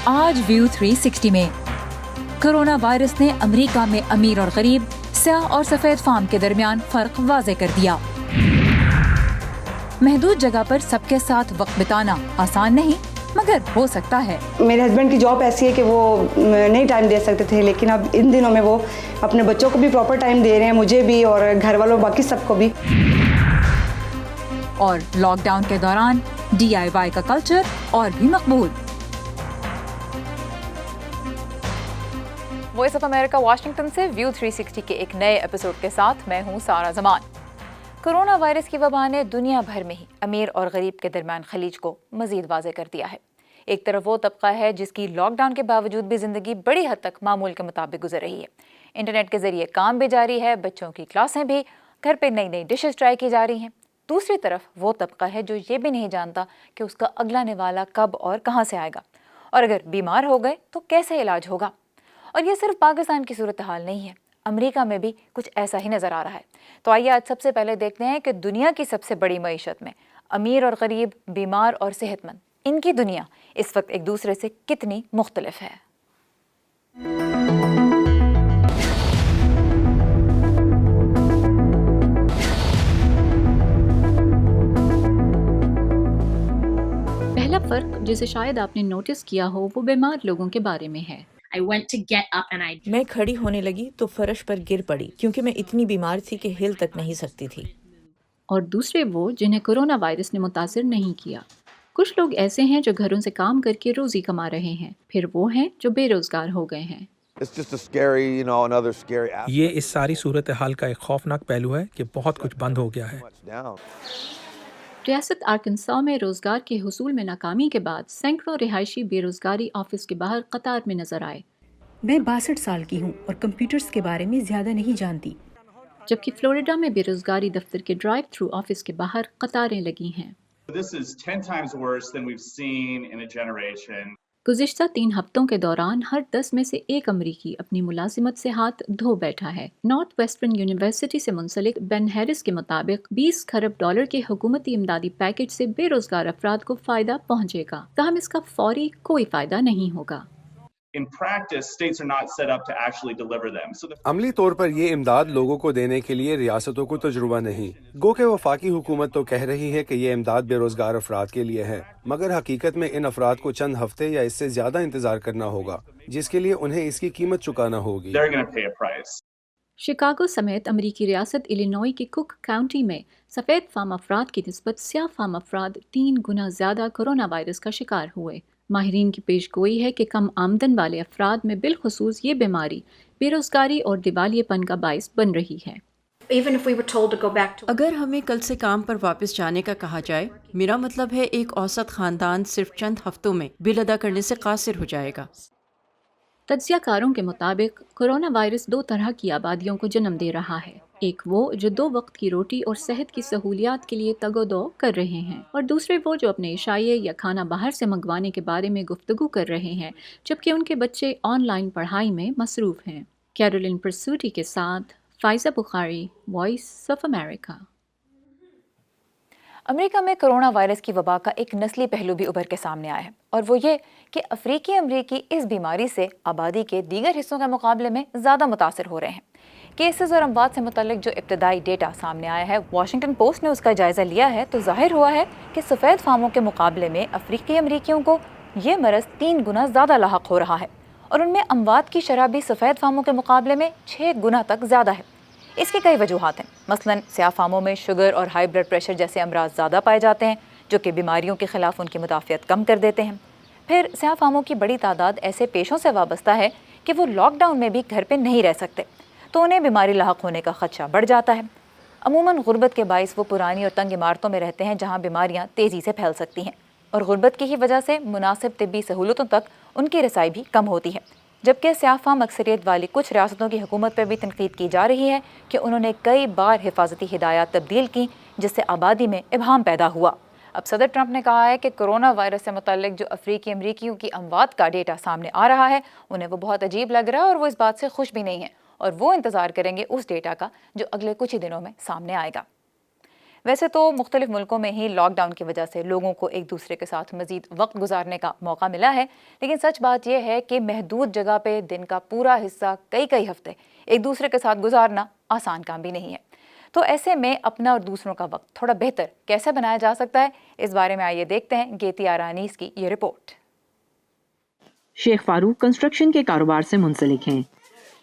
آج ویو 360 میں corona virus نے امریکہ میں امیر اور غریب، سیاہ اور سفید فام کے درمیان فرق واضح کر دیا۔ محدود جگہ پر سب کے ساتھ وقت بتانا آسان نہیں، مگر ہو سکتا ہے۔ میرے ہسبینڈ کی جاب ایسی ہے کہ وہ نہیں ٹائم دے سکتے تھے، لیکن اب ان دنوں میں وہ اپنے بچوں کو بھی پراپر ٹائم دے رہے ہیں، مجھے بھی اور گھر والوں باقی سب کو بھی۔ اور لاک ڈاؤن کے دوران DIY کا کلچر اور بھی مقبول۔ وائس آف امریکہ واشنگٹن سے ویو 360 کے ایک نئے ایپیسوڈ کے ساتھ میں ہوں سارا زمان۔ کورونا وائرس کی وبا نے دنیا بھر میں ہی امیر اور غریب کے درمیان خلیج کو مزید واضح کر دیا ہے۔ ایک طرف وہ طبقہ ہے جس کی لاک ڈاؤن کے باوجود بھی زندگی بڑی حد تک معمول کے مطابق گزر رہی ہے، انٹرنیٹ کے ذریعے کام بھی جاری ہے، بچوں کی کلاسیں بھی، گھر پہ نئی نئی ڈشز ٹرائی کی جا رہی ہیں۔ دوسری طرف وہ طبقہ ہے جو یہ بھی نہیں جانتا کہ اس کا اگلا نوالا کب اور کہاں سے آئے گا، اور اگر بیمار ہو گئے تو کیسے علاج ہوگا۔ اور یہ صرف پاکستان کی صورتحال نہیں ہے، امریکہ میں بھی کچھ ایسا ہی نظر آ رہا ہے۔ تو آئیے آج سب سے پہلے دیکھتے ہیں کہ دنیا کی سب سے بڑی معیشت میں امیر اور غریب، بیمار اور صحت مند، ان کی دنیا اس وقت ایک دوسرے سے کتنی مختلف ہے۔ پہلا فرق جسے شاید آپ نے نوٹس کیا ہو وہ بیمار لوگوں کے بارے میں ہے۔ میں کھڑی ہونے لگی تو فرش پر گر پڑی کیونکہ میں اتنی بیمار تھی کہ ہل تک نہیں سکتی تھی۔ اور دوسرے وہ جنہیں کورونا وائرس نے متاثر نہیں کیا۔ کچھ لوگ ایسے ہیں جو گھروں سے کام کر کے روزی کما رہے ہیں، پھر وہ ہیں جو بے روزگار ہو گئے ہیں۔ یہ اس ساری صورتحال کا ایک خوفناک پہلو ہے کہ بہت کچھ بند ہو گیا ہے۔ ریاست آرکنسا میں روزگار کے حصول میں ناکامی کے بعد سینکڑوں رہائشی بے روزگاری آفس کے باہر قطار میں نظر آئے۔ میں 62 سال کی ہوں اور کمپیوٹرز کے بارے میں زیادہ نہیں جانتی۔ جبکہ فلوریڈا میں بے روزگاری دفتر کے ڈرائیو تھرو آفس کے باہر قطاریں لگی ہیں۔ گزشتہ 3 ہفتوں کے دوران ہر 10 میں سے 1 امریکی اپنی ملازمت سے ہاتھ دھو بیٹھا ہے۔ نارتھ ویسٹرن یونیورسٹی سے منسلک بین ہیرس کے مطابق $20 کروڑ کے حکومتی امدادی پیکج سے بے روزگار افراد کو فائدہ پہنچے گا، تاہم اس کا فوری کوئی فائدہ نہیں ہوگا۔ عملی طور پر یہ امداد لوگوں کو دینے کے لیے ریاستوں کو تجربہ نہیں، گو کہ وفاقی حکومت تو کہہ رہی ہے کہ یہ امداد بے روزگار افراد کے لیے ہے، مگر حقیقت میں ان افراد کو چند ہفتے یا اس سے زیادہ انتظار کرنا ہوگا، جس کے لیے انہیں اس کی قیمت چکانا ہوگی۔ شکاگو سمیت امریکی ریاست الینوئی کی کک کاؤنٹی میں سفید فام افراد کی نسبت سیاہ فام افراد 3 گنا زیادہ کورونا وائرس کا شکار ہوئے۔ ماہرین کی پیش گوئی ہے کہ کم آمدن والے افراد میں بالخصوص یہ بیماری بے روزگاری اور دیوالیے پن کا باعث بن رہی ہے۔ اگر ہمیں کل سے کام پر واپس جانے کا کہا جائے، میرا مطلب ہے ایک اوسط خاندان صرف چند ہفتوں میں بل ادا کرنے سے قاصر ہو جائے گا۔ تجزیہ کاروں کے مطابق کورونا وائرس 2 طرح کی آبادیوں کو جنم دے رہا ہے، ایک وہ جو 2 وقت کی روٹی اور صحت کی سہولیات کے لیے تگ و دو کر رہے ہیں، اور دوسرے وہ جو اپنے عشائیے یا کھانا باہر سے منگوانے کے بارے میں گفتگو کر رہے ہیں، جبکہ ان کے بچے آن لائن پڑھائی میں مصروف ہیں۔ کیرولین پرسوٹی کے ساتھ فائزہ بخاری، وائس آف امریکہ۔ امریکہ میں کورونا وائرس کی وبا کا ایک نسلی پہلو بھی ابھر کے سامنے آیا ہے، اور وہ یہ کہ افریقی امریکی اس بیماری سے آبادی کے دیگر حصوں کے مقابلے میں زیادہ متاثر ہو رہے ہیں۔ کیسز اور اموات سے متعلق جو ابتدائی ڈیٹا سامنے آیا ہے، واشنگٹن پوسٹ نے اس کا جائزہ لیا ہے تو ظاہر ہوا ہے کہ سفید فاموں کے مقابلے میں افریقی امریکیوں کو یہ مرض 3 گنا زیادہ لاحق ہو رہا ہے، اور ان میں اموات کی شرح بھی سفید فاموں کے مقابلے میں 6 گنا تک زیادہ ہے۔ اس کی کئی وجوہات ہیں، مثلاً سیاہ فاموں میں شوگر اور ہائی بلڈ پریشر جیسے امراض زیادہ پائے جاتے ہیں جو کہ بیماریوں کے خلاف ان کی مدافعت کم کر دیتے ہیں۔ پھر سیاہ فاموں کی بڑی تعداد ایسے پیشوں سے وابستہ ہے کہ وہ لاک ڈاؤن میں بھی گھر پہ نہیں رہ سکتے، تو انہیں بیماری لاحق ہونے کا خدشہ بڑھ جاتا ہے۔ عموماً غربت کے باعث وہ پرانی اور تنگ عمارتوں میں رہتے ہیں جہاں بیماریاں تیزی سے پھیل سکتی ہیں، اور غربت کی ہی وجہ سے مناسب طبی سہولتوں تک ان کی رسائی بھی کم ہوتی ہے۔ جبکہ سیاہ فام اکثریت والی کچھ ریاستوں کی حکومت پر بھی تنقید کی جا رہی ہے کہ انہوں نے کئی بار حفاظتی ہدایات تبدیل کی، جس سے آبادی میں ابہام پیدا ہوا۔ اب صدر ٹرمپ نے کہا ہے کہ کورونا وائرس سے متعلق جو افریقی امریکیوں کی اموات کا ڈیٹا سامنے آ رہا ہے انہیں وہ بہت عجیب لگ رہا ہے، اور وہ اس بات سے خوش بھی نہیں ہیں، اور وہ انتظار کریں گے اس ڈیٹا کا جو اگلے کچھ ہی دنوں میں سامنے آئے گا۔ ویسے تو مختلف ملکوں میں ہی لاک ڈاؤن کی وجہ سے لوگوں کو ایک دوسرے کے ساتھ مزید وقت گزارنے کا موقع ملا ہے، لیکن سچ بات یہ ہے کہ محدود جگہ پہ دن کا پورا حصہ کئی ہفتے ایک دوسرے کے ساتھ گزارنا آسان کام بھی نہیں ہے۔ تو ایسے میں اپنا اور دوسروں کا وقت تھوڑا بہتر کیسے بنایا جا سکتا ہے، اس بارے میں آئیے دیکھتے ہیں گیتی آرانیس کی یہ رپورٹ۔ شیخ فاروق کنسٹرکشن کے کاروبار سے منسلک ہیں۔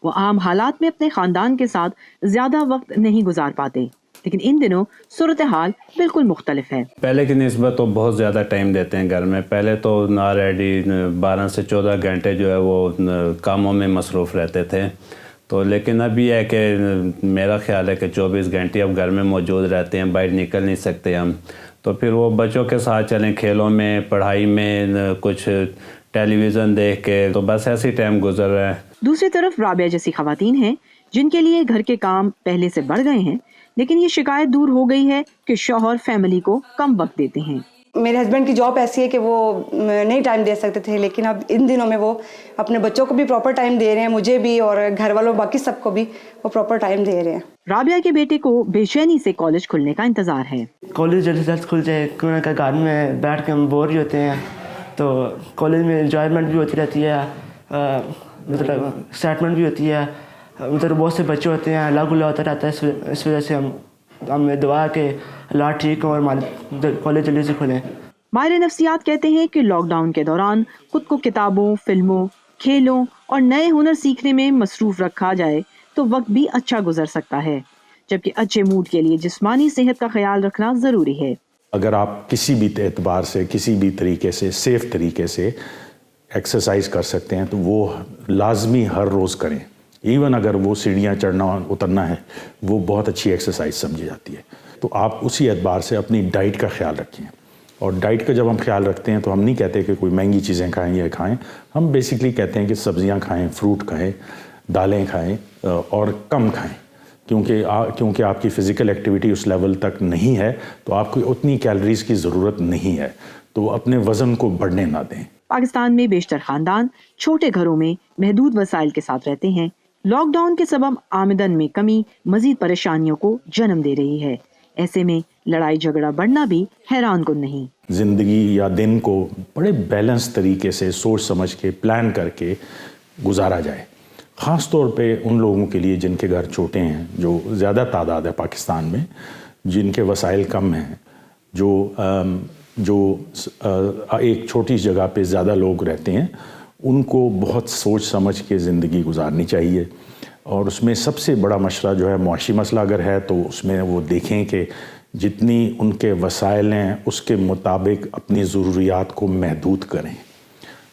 وہ عام حالات میں اپنے خاندان کے ساتھ زیادہ وقت نہیں گزار پاتے، لیکن ان دنوں صورتحال بالکل مختلف ہے۔ پہلے کی نسبت تو بہت زیادہ ٹائم دیتے ہیں گھر میں۔ پہلے تو آلریڈی 12 سے 14 گھنٹے جو ہے وہ کاموں میں مصروف رہتے تھے، تو لیکن اب یہ ہے کہ میرا خیال ہے کہ 24 گھنٹے اب گھر میں موجود رہتے ہیں، باہر نکل نہیں سکتے ہم، تو پھر وہ بچوں کے ساتھ چلیں، کھیلوں میں، پڑھائی میں، کچھ ٹیلی ویژن دیکھ کے، تو بس ایسے ہی ٹائم گزر رہا ہے۔ دوسری طرف رابعہ جیسی خواتین ہیں جن کے لیے گھر کے کام پہلے سے بڑھ گئے ہیں، لیکن یہ شکایت دور ہو گئی ہے کہ شوہر فیملی کو کم وقت دیتے ہیں۔ میرے ہسبینڈ کی جاب ایسی ہے کہ وہ نہیں ٹائم دے سکتے تھے، لیکن اب ان دنوں میں وہ اپنے بچوں کو بھی پراپر ٹائم دے رہے ہیں، مجھے بھی اور گھر والوں باقی سب کو بھی وہ پراپر ٹائم دے رہے ہیں۔ رابعہ کے بیٹے کو بے چینی سے کالج کھلنے کا انتظار ہے۔ کالج جلد سے جلد کھل جائے، کیوں کہ گھر میں بیٹھ کے ہم بور ہی ہوتے ہیں، تو کالج میں انجوائمنٹ بھی ہوتی رہتی ہے، مطلب ایکسائٹمنٹ بھی ہوتی ہے، مطلب بہت سے بچے ہوتے ہیں، الگ الگ ہوتا رہتا ہے، اس وجہ سے ہم دعا کہ اللہ ٹھیک ہو اور کالج جلدی سے کھلیں۔ ماہر نفسیات کہتے ہیں کہ لاک ڈاؤن کے دوران خود کو کتابوں، فلموں، کھیلوں اور نئے ہنر سیکھنے میں مصروف رکھا جائے تو وقت بھی اچھا گزر سکتا ہے، جبکہ اچھے موڈ کے لیے جسمانی صحت کا خیال رکھنا ضروری ہے۔ اگر آپ کسی بھی اعتبار سے، کسی بھی طریقے سے، سیف طریقے سے ایکسرسائز کر سکتے ہیں تو وہ لازمی ہر روز کریں۔ ایون اگر وہ سیڑھیاں چڑھنا اترنا ہے، وہ بہت اچھی ایکسرسائز سمجھی جاتی ہے، تو آپ اسی اعتبار سے اپنی ڈائٹ کا خیال رکھیں۔ اور ڈائٹ کا جب ہم خیال رکھتے ہیں تو ہم نہیں کہتے کہ کوئی مہنگی چیزیں کھائیں یا کھائیں، ہم بیسکلی کہتے ہیں کہ سبزیاں کھائیں، فروٹ کھائیں، دالیں کھائیں اور کم کھائیں، کیونکہ آپ کی فزیکل ایکٹیویٹی اس لیول تک نہیں ہے تو آپ کو اتنی کیلریز کی ضرورت نہیں ہے، تو اپنے وزن کو بڑھنے نہ دیں۔ پاکستان میں بیشتر خاندان چھوٹے گھروں میں محدود وسائل کے ساتھ رہتے ہیں۔ لاک ڈاؤن کے سبب آمدن میں کمی مزید پریشانیوں کو جنم دے رہی ہے۔ ایسے میں لڑائی جھگڑا بڑھنا بھی حیران کن نہیں۔ زندگی یا دن کو بڑے بیلنس طریقے سے سوچ سمجھ کے پلان کر کے گزارا جائے، خاص طور پہ ان لوگوں کے لیے جن کے گھر چھوٹے ہیں، جو زیادہ تعداد ہے پاکستان میں، جن کے وسائل کم ہیں، جو ایک چھوٹی جگہ پہ زیادہ لوگ رہتے ہیں، ان کو بہت سوچ سمجھ کے زندگی گزارنی چاہیے۔ اور اس میں سب سے بڑا مشورہ جو ہے، معاشی مسئلہ اگر ہے تو اس میں وہ دیکھیں کہ جتنی ان کے وسائل ہیں اس کے مطابق اپنی ضروریات کو محدود کریں۔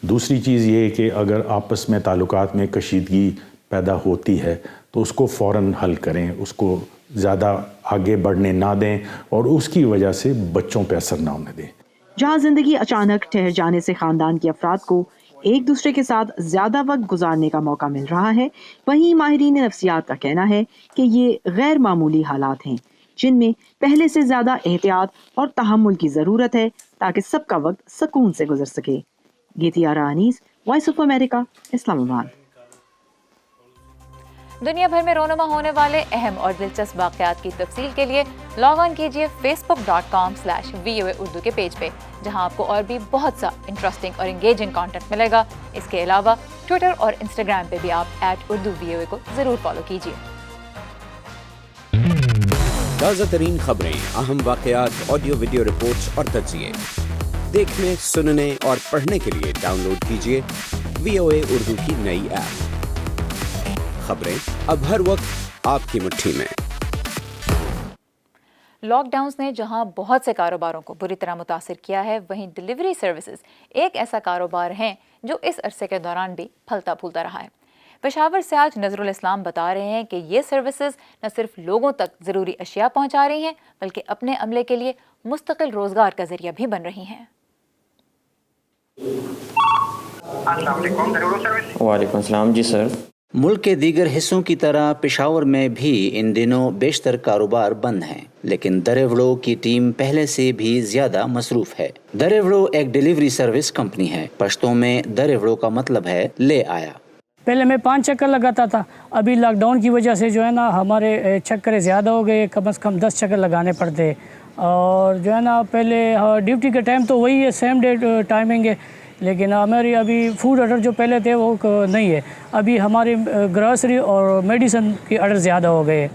دوسری چیز یہ ہے کہ اگر آپس میں تعلقات میں کشیدگی پیدا ہوتی ہے تو اس کو فوراً حل کریں، اس کو زیادہ آگے بڑھنے نہ دیں اور اس کی وجہ سے بچوں پہ اثر نہ ہونے دیں۔ جہاں زندگی اچانک ٹھہر جانے سے خاندان کے افراد کو ایک دوسرے کے ساتھ زیادہ وقت گزارنے کا موقع مل رہا ہے، وہیں ماہرین نفسیات کا کہنا ہے کہ یہ غیر معمولی حالات ہیں جن میں پہلے سے زیادہ احتیاط اور تحمل کی ضرورت ہے تاکہ سب کا وقت سکون سے گزر سکے۔ گیتی آرانیس، وائس آف امریکہ، اسلام آباد۔ دنیا بھر میں رونما ہونے والے اہم اور دلچسپ واقعات کی تفصیل کے لیے لاگ آن کیجیے facebook.com/VOA اردو کے پیج پہ، جہاں آپ کو اور بھی بہت سا انٹرسٹنگ اور انگیجنگ کانٹینٹ ملے گا۔ اس کے علاوہ ٹویٹر اور انسٹاگرام پہ بھی آپ @UrduVOA کو ضرور فالو کیجیے۔ تازہ ترین خبریں، اہم واقعات، آڈیو ویڈیو رپورٹس اور تجزیے دیکھنے، سننے اور پڑھنے کے لیے ڈاؤن لوڈ کیجیے VOA اردو کی نئی ایپ۔ خبریں اب ہر وقت آپ کی مٹھی میں۔ لاک ڈاؤنز نے جہاں بہت سے کاروباروں کو بری طرح متاثر کیا ہے، وہیں ڈیلیوری سروسز ایک ایسا کاروبار ہیں جو اس عرصے کے دوران بھی پھلتا پھولتا رہا ہے۔ پشاور سے آج نظر الاسلام بتا رہے ہیں کہ یہ سروسز نہ صرف لوگوں تک ضروری اشیاء پہنچا رہی ہیں بلکہ اپنے عملے کے لیے مستقل روزگار کا ذریعہ بھی بن رہی ہیں۔ السلام علیکم، ڈیلیوری سروس۔ وعلیکم السلام، جی سر۔ ملک کے دیگر حصوں کی طرح پشاور میں بھی ان دنوں بیشتر کاروبار بند ہیں، لیکن دریوڑو کی ٹیم پہلے سے بھی زیادہ مصروف ہے۔ دریوڑو ایک ڈیلیوری سروس کمپنی ہے۔ پشتو میں دریوڑو کا مطلب ہے لے آیا۔ पहले मैं 5 चक्कर लगाता था, अभी लॉकडाउन की वजह से जो है ना हमारे चक्कर ज़्यादा हो गए, कम से कम 10 चक्कर लगाने पड़ते हैं। और जो है ना पहले ड्यूटी का टाइम तो वही है, सेम डे टाइमिंग है, लेकिन हमारी अभी फूड ऑर्डर जो पहले थे वो नहीं है, अभी हमारी ग्रॉसरी और मेडिसिन की ऑर्डर ज़्यादा हो गए हैं।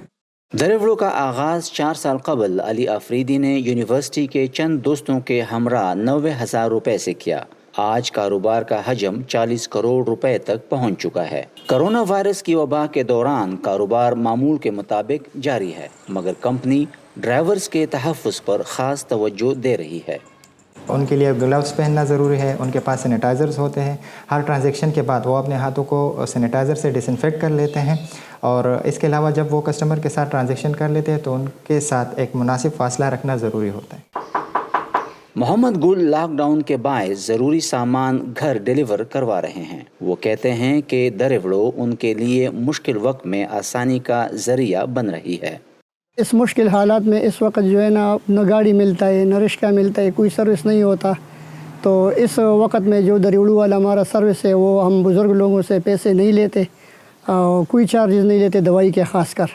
दरिवड़ों का आगाज़ 4 साल कबल अली आफरीदी ने यूनिवर्सिटी के चंद दोस्तों के हमरा 90,000 रुपए से किया। आज कारोबार का हजम 40 करोड़ रुपए तक पहुंच चुका है। कोरोना वायरस की वबा के दौरान कारोबार मामूल के मुताबिक जारी है, मगर कंपनी ड्राइवर्स के तहफ़्फ़ुज़ पर ख़ास तवज्जो दे रही है। उनके लिए ग्लव्स पहनना ज़रूरी है, उनके पास सैनिटाइज़र्स होते हैं, हर ट्रांजैक्शन के बाद वो अपने हाथों को सैनिटाइज़र से डिसइंफेक्ट कर लेते हैं, और इसके अलावा जब वो कस्टमर के साथ ट्रांजैक्शन कर लेते हैं तो उनके साथ एक मुनासिब फासला रखना ज़रूरी होता है। मोहम्मद गुल लॉकडाउन के बायस ज़रूरी सामान घर डिलीवर करवा रहे हैं। वो कहते हैं कि दरिवड़ो उनके लिए मुश्किल वक्त में आसानी का ज़रिया बन रही है। इस मुश्किल हालात में इस वक्त जो है ना न गाड़ी मिलता है, न रिक्शा मिलता है, कोई सर्विस नहीं होता, तो इस वक्त में जो दरिवड़ू वाला हमारा सर्विस है वो हम बुज़ुर्ग लोगों से पैसे नहीं लेते, कोई चार्जेस नहीं लेते दवाई के ख़ास कर,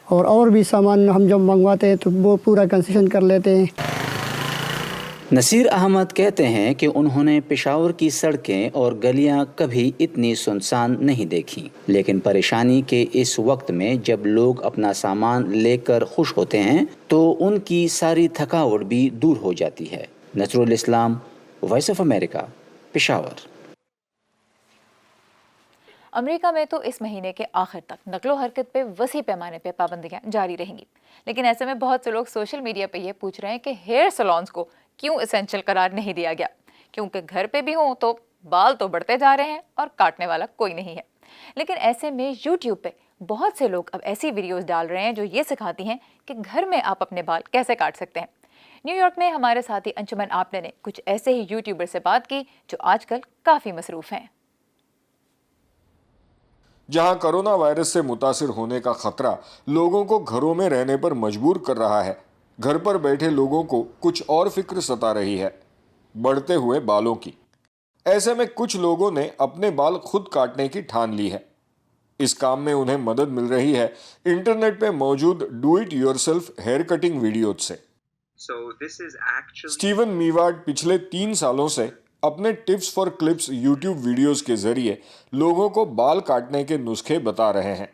और भी सामान हम जब मंगवाते हैं तो वो पूरा कंसेशन कर लेते हैं। नसीर अहमद कहते हैं कि उन्होंने पेशावर की सड़कें और गलियां कभी इतनी सुनसान नहीं देखी, लेकिन परेशानी के इस वक्त में जब लोग अपना सामान लेकर खुश होते हैं तो उनकी सारी थकावट भी दूर हो जाती है। Nasrul Islam, Voice of America, Peshawar. America में तो इस महीने के आखिर तक नकलो हरकत पे वसी पैमाने पे पाबंदियां जारी रहेंगी, लेकिन ऐसे में बहुत से लोग सोशल मीडिया पे ये पूछ रहे हैं कि हेयर सैलून्स को क्यों एसेंशियल करार नहीं दिया गया, क्योंकि घर पे भी हो तो बाल तो बढ़ते जा रहे हैं और काटने वाला कोई नहीं है। लेकिन ऐसे में यूट्यूब पे बहुत से लोग अब ऐसी वीडियोस डाल रहे हैं जो ये सिखाती हैं कि घर में आप अपने बाल कैसे काट सकते हैं। न्यूयॉर्क में हमारे साथी अंशुमन आपने ने कुछ ऐसे ही यूट्यूबर से बात की जो आजकल काफ़ी मसरूफ़ हैं। जहां कोरोना वायरस से मुतासिर होने का खतरा लोगों को घरों में रहने पर मजबूर कर रहा है, घर पर बैठे लोगों को कुछ और फिक्र सता रही है, बढ़ते हुए बालों की। ऐसे में कुछ लोगों ने अपने बाल खुद काटने की ठान ली है। इस काम में उन्हें मदद मिल रही है इंटरनेट पे मौजूद do it yourself hair cutting videos से। स्टीवन मीवार्ड पिछले 3 सालों से अपने tips for clips YouTube videos के जरिए लोगों को बाल काटने के नुस्खे बता रहे हैं।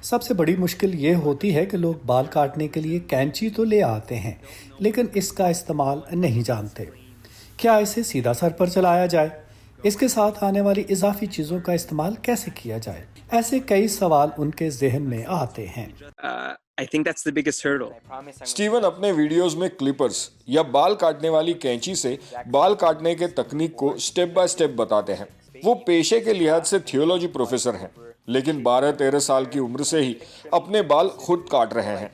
सबसे बड़ी मुश्किल ये होती है कि लोग बाल काटने के लिए कैंची तो ले आते हैं, लेकिन इसका इस्तेमाल नहीं जानते। क्या इसे सीधा सर पर चलाया जाए? इसके साथ आने वाली इजाफी चीज़ों का इस्तेमाल कैसे किया जाए? ऐसे कई सवाल उनके जहन में आते हैं। स्टीवन अपने वीडियोस में क्लिपर्स या बाल काटने वाली कैंची से बाल काटने के तकनीक को स्टेप बाय स्टेप बताते हैं। वो पेशे के लिहाज से थियोलॉजी प्रोफेसर हैं, लेकिन 12-13 साल की उम्र से ही अपने बाल खुद काट रहे हैं।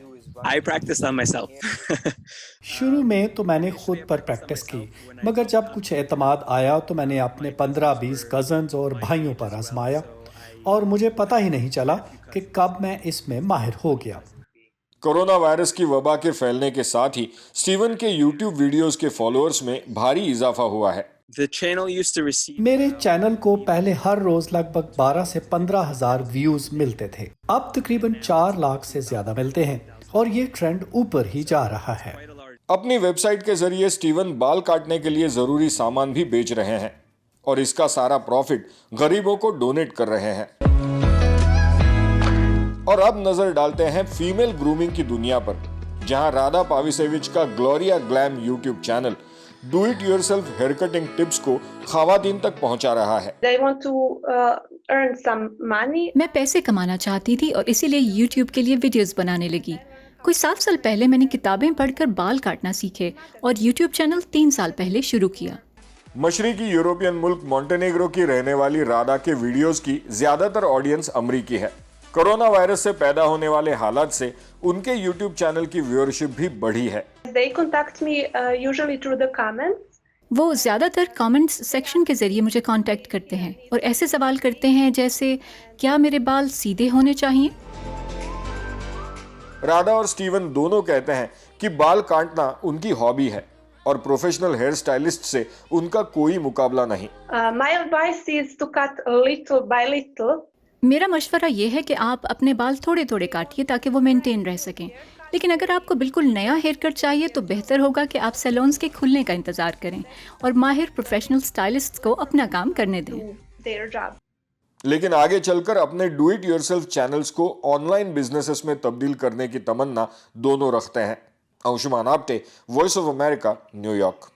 शुरू में तो मैंने खुद पर प्रैक्टिस की, मगर जब कुछ एतमाद आया तो मैंने अपने 15-20 कजन्स और भाइयों पर आजमाया, और मुझे पता ही नहीं चला कि कब मैं इसमें माहिर हो गया। कोरोना वायरस की वबा के फैलने के साथ ही स्टीवन के यूट्यूब वीडियोस के फॉलोअर्स में भारी इजाफा हुआ है। मेरे चैनल को पहले हर रोज लगभग 12 से 15 हजार व्यूज मिलते थे, अब तकरीबन 4 लाख से ज्यादा मिलते हैं, और ये ट्रेंड ऊपर ही जा रहा है। अपनी वेबसाइट के जरिए स्टीवन बाल काटने के लिए जरूरी सामान भी बेच रहे हैं, और इसका सारा प्रॉफिट गरीबों को डोनेट कर रहे हैं। और अब नजर डालते हैं फीमेल ग्रूमिंग की दुनिया पर, जहां राधा पाविसेविच का Gloria glam YouTube channel do it yourself hair cutting tips को खवातीन तक पहुंचा रहा है। मैं पैसे कमाना चाहती थी और इसीलिए यूट्यूब के लिए वीडियोस बनाने लगी। कोई 7 साल पहले मैंने किताबें पढ़कर बाल काटना सीखे और यूट्यूब चैनल 3 साल पहले शुरू किया। मशरकी यूरोपियन मुल्क मोंटेनेग्रो की रहने वाली राधा के वीडियोस की ज्यादातर ऑडियंस अमरीकी है। कोरोना वायरस से पैदा होने वाले हालात से उनके यूट्यूब चैनल की व्यूअरशिप भी बढ़ी है। वो ज्यादातर कमेंट्स सेक्शन के जरिए मुझे कांटेक्ट करते हैं और ऐसे सवाल करते हैं जैसे क्या मेरे बाल सीधे होने चाहिए। राधा और स्टीवन दोनों कहते हैं कि बाल काटना उनकी हॉबी है और प्रोफेशनल हेयर स्टाइलिस्ट से उनका कोई मुकाबला नहीं। My advice is to cut little by little. मेरा मशवरा ये है कि आप अपने बाल थोड़े थोड़े काटिए ताकि वो मेंटेन रह सकें। लेकिन अगर आपको बिल्कुल नया हेयर कट चाहिए तो बेहतर होगा कि आप सैलून्स के खुलने का इंतज़ार करें और माहिर प्रोफेशनल स्टाइलिस्ट्स को अपना काम करने दें। Their job. लेकिन आगे चलकर अपने डू इट योरसेल्फ चैनल्स को ऑनलाइन बिजनेसेस में तब्दील करने की तमन्ना दोनों रखते हैं। Anshuman Apte, voice of America, New York.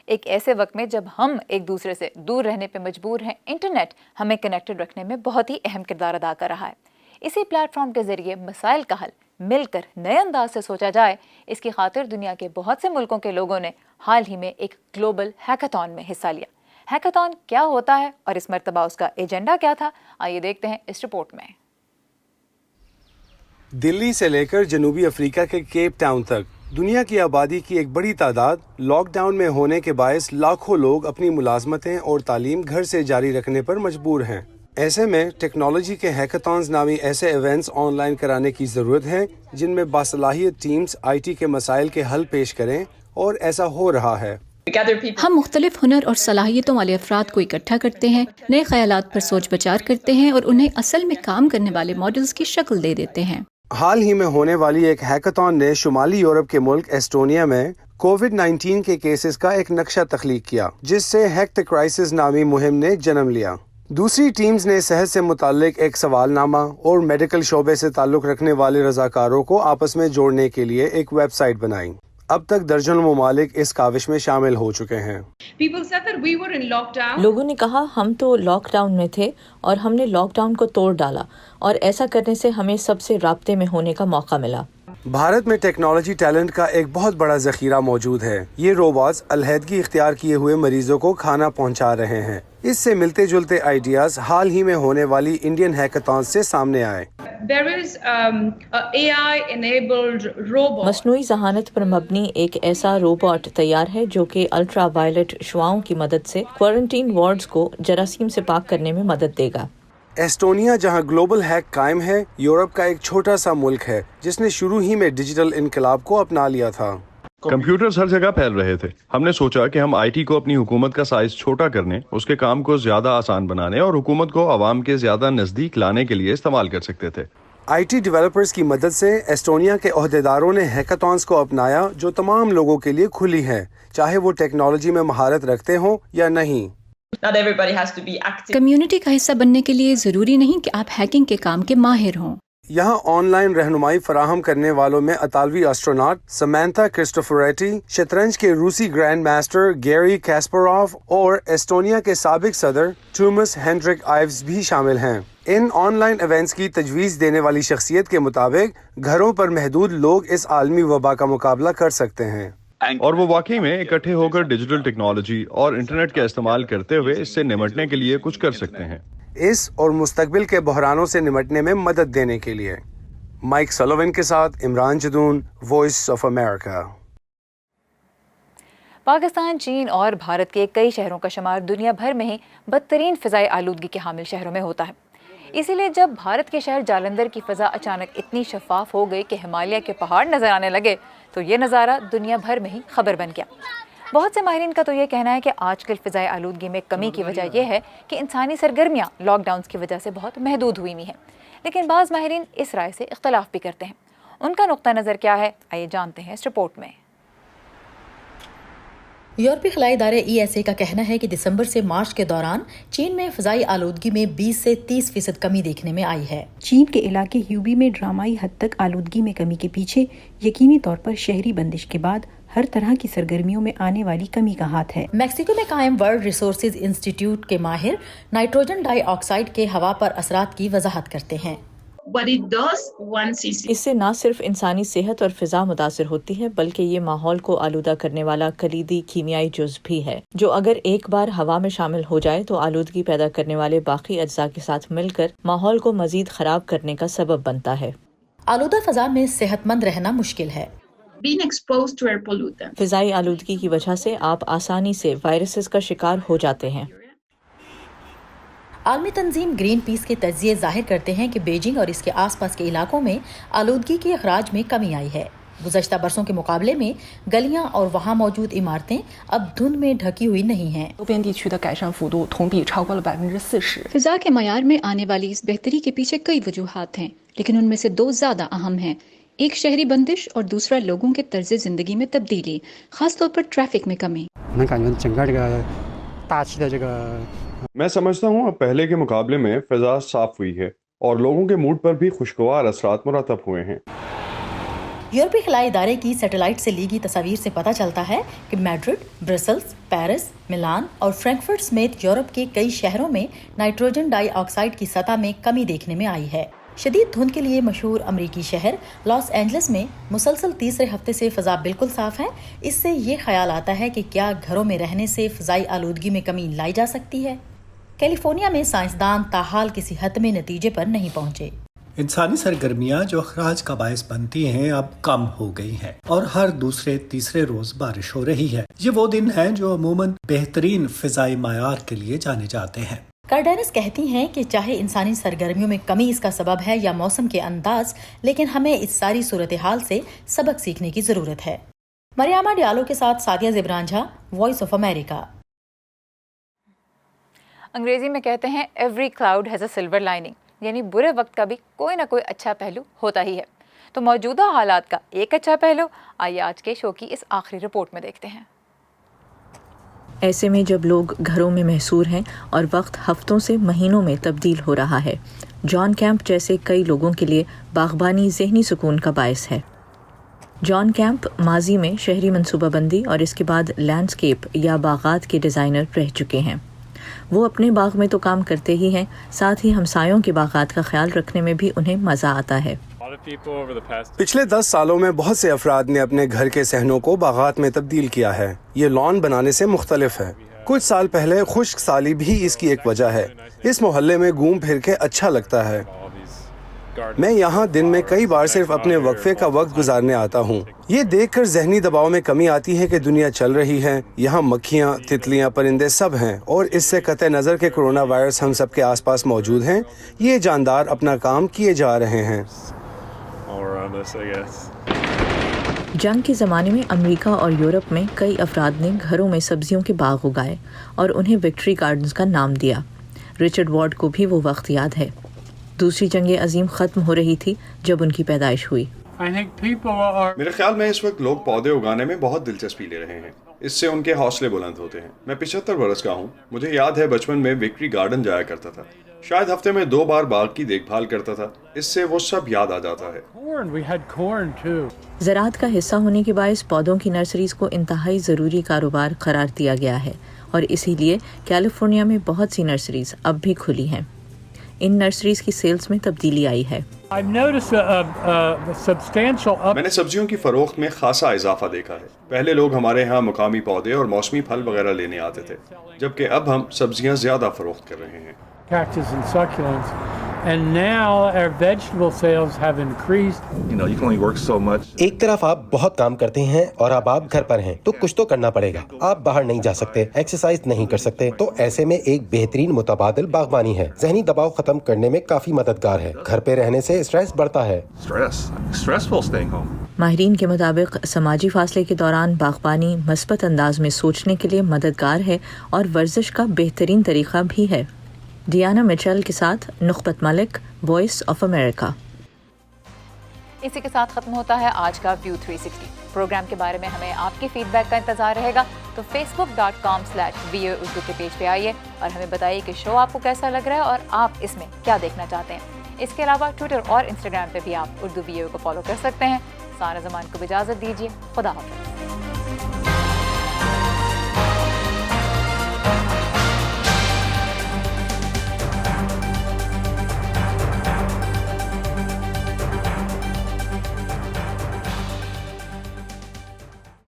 एक ऐसे वक्त में जब हम एक दूसरे से दूर रहने पे मजबूर हैं, इंटरनेट हमें कनेक्टेड रखने में बहुत ही अहम किरदार अदा कर रहा है। इसी प्लेटफॉर्म के जरिए मसाइल का हल मिलकर नए अंदाज से सोचा जाए, इसकी खातिर दुनिया के बहुत से मुल्कों के लोगों ने हाल ही में एक ग्लोबल हैकाथॉन में हिस्सा लिया। हैकाथॉन क्या होता है और इस मर्तबा उसका एजेंडा क्या था, आइए देखते हैं इस रिपोर्ट में। दिल्ली से लेकर जनूबी अफ्रीका के केप टाउन तक दुनिया की आबादी की एक बड़ी तादाद लॉकडाउन में होने के बायस लाखों लोग अपनी मुलाजमतें और तालीम घर से जारी रखने पर मजबूर हैं। ऐसे में टेक्नोलॉजी के हैकाथॉन्स नामी ऐसे इवेंट्स ऑनलाइन कराने की ज़रूरत है जिनमें बासलाहियत टीम्स IT के मसाइल के हल पेश करें, और ऐसा हो रहा है। हम मुख्तलिफ हुनर और सलाहियतों वाले अफराद को इकट्ठा करते हैं, नए ख्यालात पर सोच विचार करते हैं और उन्हें असल में काम करने वाले मॉडल्स की शक्ल दे देते हैं। हाल ही में होने वाली एक हैकाथॉन ने शुमाली यूरोप के मुल्क एस्टोनिया में कोविड-19 के केसेस का एक नक्शा तख्लीक किया, जिससे हैक द क्राइसिस नामी मुहिम ने जन्म लिया। दूसरी टीम्स ने सेहत से मुताल्लिक एक सवालनामा और मेडिकल शोबे से ताल्लुक रखने वाले रजाकारों को आपस में जोड़ने के लिए एक वेबसाइट बनाई। अब तक दर्जनों मुमालिक इस काविश में शामिल हो चुके हैं। लोगों ने कहा हम तो लॉकडाउन में थे और हमने लॉकडाउन को तोड़ डाला, और ऐसा करने से हमें सबसे राब्ते में होने का मौका मिला। भारत में टेक्नोलॉजी टैलेंट का एक बहुत बड़ा जखीरा मौजूद है। ये रोबोट्स अलहदगी इख्तियार किए हुए मरीजों को खाना पहुंचा रहे हैं। इससे मिलते जुलते आइडियाज हाल ही में होने वाली इंडियन हैकाथॉन से सामने आए। मसनूई जहानत पर मबनी एक ऐसा रोबोट तैयार है जो कि अल्ट्रा वायलेट शुआओं की मदद से क्वारंटीन वार्ड्स को जरासीम से पाक करने में मदद देगा। एस्टोनिया, जहां ग्लोबल हैक कायम है, यूरोप का एक छोटा सा मुल्क है जिसने शुरू ही में डिजिटल इनकलाब को अपना लिया था। कंप्यूटर्स हर जगह फैल रहे थे। हमने सोचा कि हम IT को अपनी हुकूमत का साइज छोटा करने, उसके काम को ज्यादा आसान बनाने और हुकूमत को आवाम के ज्यादा नजदीक लाने के लिए इस्तेमाल कर सकते थे। IT डेवलपर्स की मदद से एस्टोनिया के ओहदेदारों ने हैकाथॉन्स को अपनाया, जो तमाम लोगों के लिए खुली है, चाहे वो टेक्नोलॉजी में महारत रखते हों या नहीं। कम्युनिटी का हिस्सा बनने के लिए जरूरी नहीं कि आप हैकिंग के काम के माहिर हों। यहाँ ऑनलाइन रहनुमाई फराहम करने वालों में अतालवी एस्ट्रोनॉट समैंथा क्रिस्टोफरेटी, शतरंज के रूसी ग्रैंड मास्टर गैरी कैस्परोव और एस्टोनिया के साबिक सदर टॉमस हेंड्रिक आइव्स भी शामिल हैं। इन ऑनलाइन इवेंट्स की तजवीज देने वाली शख्सियत के मुताबिक घरों पर महदूद लोग इस आलमी वबा का मुकाबला कर सकते हैं, और वो वाकई में इकट्ठे होकर डिजिटल टेक्नोलॉजी और इंटरनेट का इस्तेमाल करते हुए इससे निपटने के लिए कुछ कर सकते हैं। इस और मुस्तकबिल के बहरानों से निपटने में मदद देने के लिए। माइक सलोवन के साथ Imran Jadoon, voice of America. Pakistan, चीन और भारत के कई शहरों का शुमार दुनिया भर में ही बदतरीन फ़िज़ाई आलूदगी के हामिल शहरों में होता है। इसीलिए जब भारत के शहर जालंधर की फ़ज़ा अचानक इतनी शफाफ हो गई कि हिमालय के पहाड़ नज़र आने लगे, तो ये नज़ारा दुनिया भर में ही खबर बन गया। बहुत से माहिरीन का तो ये कहना है कि आजकल फ़िज़ाई आलूदगी में कमी की वजह यह है कि इंसानी सरगर्मियाँ लॉकडाउन की वजह से बहुत महदूद हुई हैं। लेकिन बाज़ माहिरीन इस राय से इख्तलाफ भी करते हैं। उनका नुक्ता नज़र क्या है, आइए जानते हैं इस रिपोर्ट में। यूरोपीय खलाई इदारे ESA का कहना है कि दिसंबर से मार्च के दौरान चीन में फ़िज़ाई आलूदगी में 20 से 30% कमी देखने में आई है। चीन के इलाके ह्यूबी में ड्रामाई हद तक आलूदगी में कमी के पीछे यकीनी तौर पर शहरी बंदिश के बाद हर तरह की सरगर्मियों में आने वाली कमी का हाथ है। मैक्सिको में कायम वर्ल्ड रिसोर्सेज इंस्टीट्यूट के माहिर नाइट्रोजन डाइऑक्साइड के हवा पर असरात की वजाहत करते हैं। इससे न सिर्फ इंसानी सेहत और फिजा मुतासिर होती है, बल्कि ये माहौल को आलूदा करने वाला कलीदी कीमियाई जुज़ भी है, जो अगर एक बार हवा में शामिल हो जाए तो आलूदगी पैदा करने वाले बाकी अज्जा के साथ मिलकर माहौल को मजीद खराब करने का सबब बनता है। आलूदा फजा में सेहतमंद रहना मुश्किल है। फिजाई आलूदगी की वजह से आप आसानी से वायरसेस का शिकार हो जाते हैं। आलमी तंजीम ग्रीन पीस के तज्जिए जाहिर करते हैं कि बीजिंग और इसके आसपास के इलाकों में आलूदगी के अखराज में कमी आई है। गुज़श्ता बरसों के मुकाबले में गलियां और वहां मौजूद इमारतें अब धुंध में ढकी हुई नहीं हैं। फिजा के मयार में आने वाली इस बेहतरी के पीछे कई वजूहात हैं, लेकिन उनमें से दो ज़्यादा अहम हैं। एक शहरी बंदिश और दूसरा लोगों के तर्ज ज़िंदगी में तब्दीली, खासतौर पर ट्रैफिक में कमी। मैं समझता हूँ अब पहले के मुकाबले में फिजा साफ हुई है और लोगों के मूड पर भी खुशगवार असरात मुरतब हुए हैं। यूरोपीय खलाई इदारे की सैटेलाइट से ली गई तस्वीर से पता चलता है कि मैड्रिड, ब्रसल्स, पेरिस, मिलान और फ्रैंकफर्ट समेत यूरोप के कई शहरों में नाइट्रोजन डाइऑक्साइड की सतह में कमी देखने में आई है। शदीद धुंध के लिए मशहूर अमरीकी शहर लॉस एंजलिस में मुसलसल तीसरे हफ्ते से फ़ज़ा बिल्कुल साफ है। इससे ये ख्याल आता है कि क्या घरों में रहने से फ़ज़ाई आलूदगी में कमी लाई जा सकती है। कैलिफोर्निया में साइंसदान ताहाल किसी हतमी नतीजे पर नहीं पहुंचे। इंसानी सरगर्मियां जो अखराज का बायस बनती हैं अब कम हो गई हैं और हर दूसरे तीसरे रोज बारिश हो रही है। ये वो दिन हैं जो अमूमन बेहतरीन फिजाई मायार के लिए जाने जाते हैं। कार्डेनिस कहती हैं कि चाहे इंसानी सरगर्मियों में कमी इसका सबब है या मौसम के अंदाज, लेकिन हमें इस सारी सूरत हाल से सबक सीखने की जरूरत है। मरियामा डियालो के साथ Sadia Zibran Jha, Voice of America. अंग्रेजी में कहते हैं every cloud has a silver lining, यानी बुरे वक्त का भी कोई ना कोई अच्छा पहलू होता ही है। तो मौजूदा हालात का एक अच्छा पहलू आइए आज के शो की इस आखिरी रिपोर्ट में देखते हैं। ऐसे में जब लोग घरों में महसूर हैं और वक्त हफ्तों से महीनों में तब्दील हो रहा है, जॉन कैंप जैसे कई लोगों के लिए बागबानी ज़हनी सुकून का बायस है। जॉन कैंप माजी में शहरी मनसूबाबंदी और इसके बाद लैंडस्केप या बागात के डिज़ाइनर रह चुके हैं। वो अपने बाग में तो काम करते ही हैं, साथ ही हमसायों के बागात का ख्याल रखने में भी उन्हें मज़ा आता है। पिछले 10 सालों में बहुत से अफराद ने अपने घर के सहनों को बागात में तब्दील किया है। ये लॉन बनाने से मुख्तलिफ है। कुछ साल पहले खुश्क साली भी इसकी एक वजह है। इस मोहल्ले में घूम फिर के अच्छा लगता है। मैं यहाँ दिन में कई बार सिर्फ अपने वक्फे का वक्त गुजारने आता हूँ। ये देखकर ज़हनी दबाव में कमी आती है कि दुनिया चल रही है। यहाँ मक्खियाँ, तितलियाँ, परिंदे सब हैं और इससे कतई नज़र के कोरोना वायरस हम सब के आसपास मौजूद हैं। ये जानदार अपना काम किए जा रहे हैं। जंग के ज़माने में अमेरिका और यूरोप में कई अफराद ने घरों में सब्जियों के बाग उगाए और उन्हें विक्ट्री गार्डन्स का नाम दिया। रिचर्ड वार्ड को भी वो वक्त याद है। दूसरी जंग अजीम ख़त्म हो रही थी जब उनकी पैदाइश हुई। मेरे ख्याल में इस वक्त लोग पौधे उगाने में बहुत दिलचस्पी ले रहे हैं। इससे उनके हौसले बुलंद होते हैं। मैं 75 बरस का हूँ। मुझे याद है बचपन में विक्ट्री गार्डन जाया करता था। शायद हफ्ते में 2 बार बाग की देखभाल करता था। इससे वो सब याद आ जाता है। ज़राअत का हिस्सा होने के बायस पौधों की नर्सरीज को इंतहाई ज़रूरी कारोबार करार दिया गया है और इसीलिए कैलिफोर्निया में बहुत सी नर्सरीज अब भी खुली हैं। इन नर्सरीज की सेल्स में तब्दीली आई है। मैंने सब्जियों की फरोख्त में खासा इजाफा देखा है। पहले लोग हमारे यहाँ मुकामी पौधे और मौसमी फल वगैरह लेने आते थे, जबकि अब हम सब्जियाँ ज़्यादा फरोख्त कर रहे हैं। Cactus and succulents, and now our vegetable sales have increased. You can only work so much. एक तरफ आप बहुत काम करते हैं और अब आप घर पर हैं, तो कुछ तो करना पड़ेगा। आप बाहर नहीं जा सकते, एक्सरसाइज नहीं कर सकते, तो ऐसे में एक बेहतरीन मुतबादिल बागबानी है। ज़हनी दबाव खत्म करने में काफी मददगार है। घर पे रहने से स्ट्रेस बढ़ता है। Stressful staying home. माहिरीन के मुताबिक समाजी फासले के दौरान बागबानी मस्बत अंदाज में सोचने के लिए मददगार है और वर्जिश का बेहतरीन तरीका भी है। डियाना मिचेल के साथ नुखबत मलिक, वॉइस ऑफ अमेरिका। इसी के साथ खत्म होता है आज का व्यू 360। प्रोग्राम के बारे में हमें आपकी फीडबैक का इंतजार रहेगा, तो facebook.com/VOA उर्दू के पेज पे आइए और हमें बताइए कि शो आपको कैसा लग रहा है और आप इसमें क्या देखना चाहते हैं। इसके अलावा ट्विटर और इंस्टाग्राम पे भी आप उर्दू VOA को फॉलो कर सकते हैं। सारा ज़मान को इजाज़त दीजिए। खुदा हाफ़िज़।